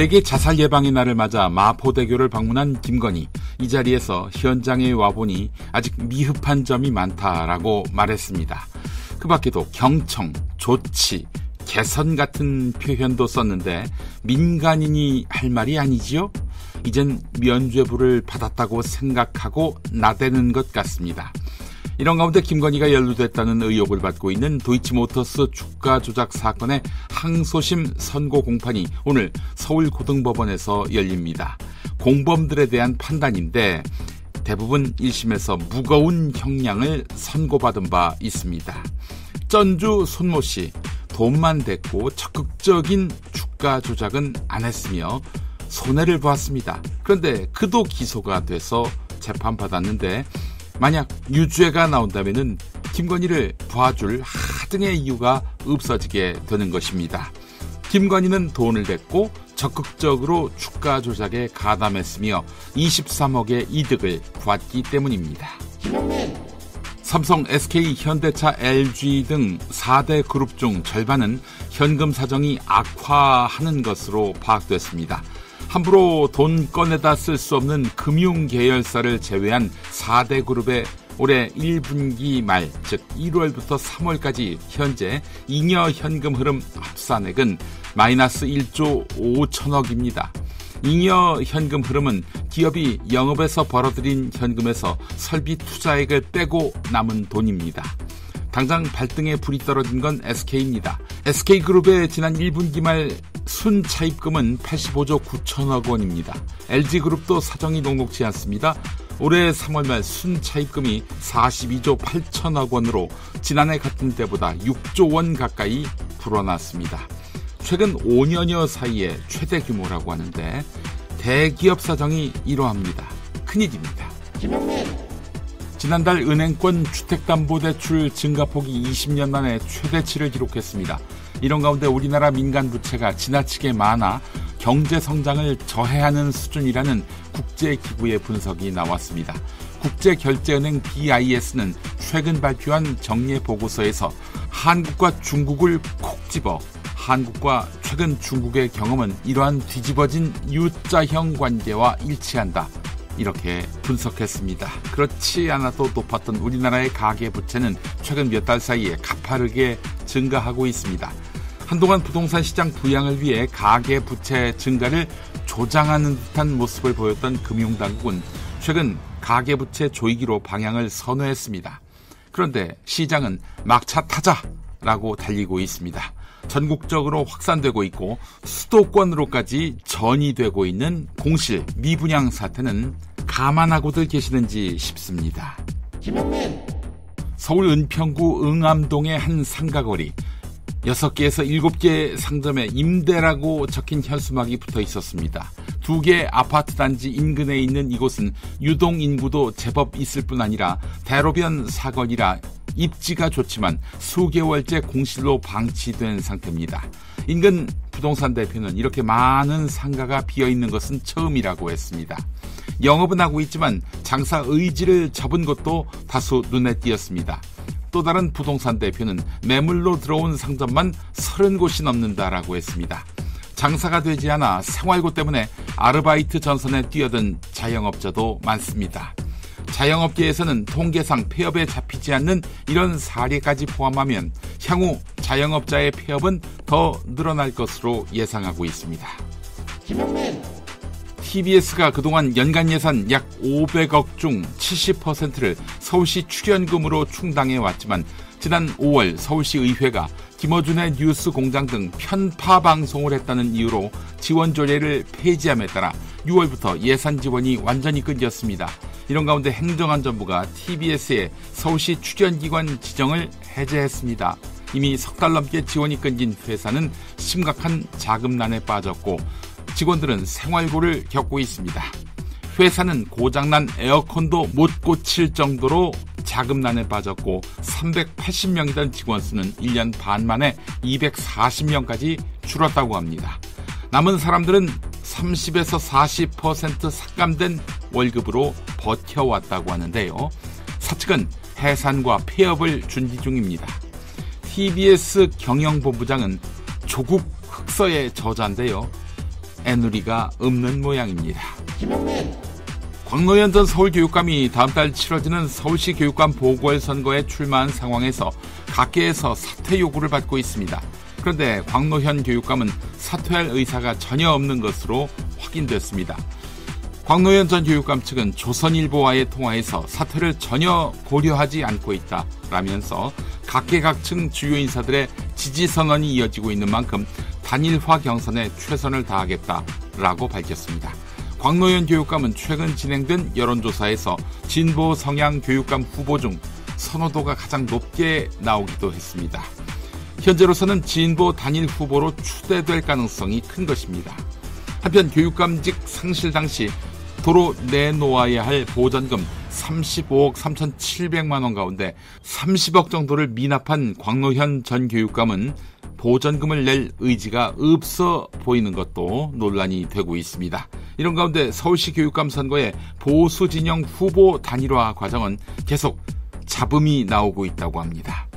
세계 자살 예방의 날을 맞아 마포대교를 방문한 김건희. 이 자리에서 현장에 와보니 아직 미흡한 점이 많다라고 말했습니다. 그 밖에도 경청, 조치, 개선 같은 표현도 썼는데 민간인이 할 말이 아니지요? 이젠 면죄부를 받았다고 생각하고 나대는 것 같습니다. 이런 가운데 김건희가 연루됐다는 의혹을 받고 있는 도이치모터스 주가 조작 사건의 항소심 선고 공판이 오늘 서울고등법원에서 열립니다. 공범들에 대한 판단인데 대부분 1심에서 무거운 형량을 선고받은 바 있습니다. 전주 손모 씨, 돈만 댔고 적극적인 주가 조작은 안 했으며 손해를 보았습니다. 그런데 그도 기소가 돼서 재판받았는데 만약 유죄가 나온다면은 김건희를 봐줄 하등의 이유가 없어지게 되는 것입니다. 김건희는 돈을 댔고 적극적으로 주가 조작에 가담했으며 23억의 이득을 보았기 때문입니다. 삼성, SK, 현대차, LG 등 4대 그룹 중 절반은 현금 사정이 악화하는 것으로 파악됐습니다. 함부로 돈 꺼내다 쓸 수 없는 금융 계열사를 제외한 4대 그룹의 올해 1분기 말, 즉 1월부터 3월까지 현재 잉여 현금 흐름 합산액은 마이너스 1조 5천억입니다. 잉여 현금 흐름은 기업이 영업에서 벌어들인 현금에서 설비 투자액을 빼고 남은 돈입니다. 당장 발등에 불이 떨어진 건 SK입니다. SK그룹의 지난 1분기 말 순차입금은 85조 9천억 원입니다. LG그룹도 사정이 녹록지 않습니다. 올해 3월 말 순차입금이 42조 8천억 원으로 지난해 같은 때보다 6조 원 가까이 불어났습니다. 최근 5년여 사이에 최대 규모라고 하는데 대기업 사정이 이러합니다. 큰일입니다. 지난달 은행권 주택담보대출 증가폭이 20년 만에 최대치를 기록했습니다. 이런 가운데 우리나라 민간 부채가 지나치게 많아 경제 성장을 저해하는 수준이라는 국제기구의 분석이 나왔습니다. 국제결제은행 BIS는 최근 발표한 정례 보고서에서 한국과 중국을 콕 집어 한국과 최근 중국의 경험은 이러한 뒤집어진 U자형 관계와 일치한다. 이렇게 분석했습니다. 그렇지 않아도 높았던 우리나라의 가계부채는 최근 몇 달 사이에 가파르게 증가하고 있습니다. 한동안 부동산 시장 부양을 위해 가계부채 증가를 조장하는 듯한 모습을 보였던 금융당국은 최근 가계부채 조이기로 방향을 선회했습니다. 그런데 시장은 막차 타자라고 달리고 있습니다. 전국적으로 확산되고 있고 수도권으로까지 전이되고 있는 공실 미분양 사태는 감안하고들 계시는지 싶습니다. 서울 은평구 응암동의 한 상가거리 6개에서 7개 상점에 임대라고 적힌 현수막이 붙어 있었습니다. 2개 아파트 단지 인근에 있는 이곳은 유동 인구도 제법 있을 뿐 아니라 대로변 사거리라 입지가 좋지만 수개월째 공실로 방치된 상태입니다. 인근 부동산 대표는 이렇게 많은 상가가 비어있는 것은 처음이라고 했습니다. 영업은 하고 있지만 장사 의지를 접은 것도 다수 눈에 띄었습니다. 또 다른 부동산 대표는 매물로 들어온 상점만 30곳이 넘는다라고 했습니다. 장사가 되지 않아 생활고 때문에 아르바이트 전선에 뛰어든 자영업자도 많습니다. 자영업계에서는 통계상 폐업에 잡히지 않는 이런 사례까지 포함하면 향후 자영업자의 폐업은 더 늘어날 것으로 예상하고 있습니다. TBS가 그동안 연간 예산 약 500억 중 70%를 서울시 출연금으로 충당해왔지만 지난 5월 서울시 의회가 김어준의 뉴스 공장 등 편파 방송을 했다는 이유로 지원 조례를 폐지함에 따라 6월부터 예산 지원이 완전히 끊겼습니다. 이런 가운데 행정안전부가 TBS의 서울시 출연기관 지정을 해제했습니다. 이미 석 달 넘게 지원이 끊긴 회사는 심각한 자금난에 빠졌고 직원들은 생활고를 겪고 있습니다. 회사는 고장난 에어컨도 못 고칠 정도로 자금난에 빠졌고 380명이던 직원 수는 1년 반 만에 240명까지 줄었다고 합니다. 남은 사람들은 30에서 40% 삭감된 월급으로 버텨왔다고 하는데요. 사측은 해산과 폐업을 준비 중입니다. TBS 경영본부장은 조국 흑서의 저자인데요. 애누리가 없는 모양입니다. 광노현 전 서울교육감이 다음 달 치러지는 서울시 교육감 보궐선거에 출마한 상황에서 각계에서 사퇴 요구를 받고 있습니다. 그런데 광노현 교육감은 사퇴할 의사가 전혀 없는 것으로 확인됐습니다. 광노현 전 교육감 측은 조선일보와의 통화에서 사퇴를 전혀 고려하지 않고 있다라면서 각계각층 주요 인사들의 지지 선언이 이어지고 있는 만큼 단일화 경선에 최선을 다하겠다라고 밝혔습니다. 광노현 교육감은 최근 진행된 여론조사에서 진보 성향 교육감 후보 중 선호도가 가장 높게 나오기도 했습니다. 현재로서는 진보 단일 후보로 추대될 가능성이 큰 것입니다. 한편 교육감직 상실 당시 도로 내놓아야 할 보전금 35억 3,700만 원 가운데 30억 정도를 미납한 광노현 전 교육감은 보전금을 낼 의지가 없어 보이는 것도 논란이 되고 있습니다. 이런 가운데 서울시 교육감 선거의 보수 진영 후보 단일화 과정은 계속 잡음이 나오고 있다고 합니다.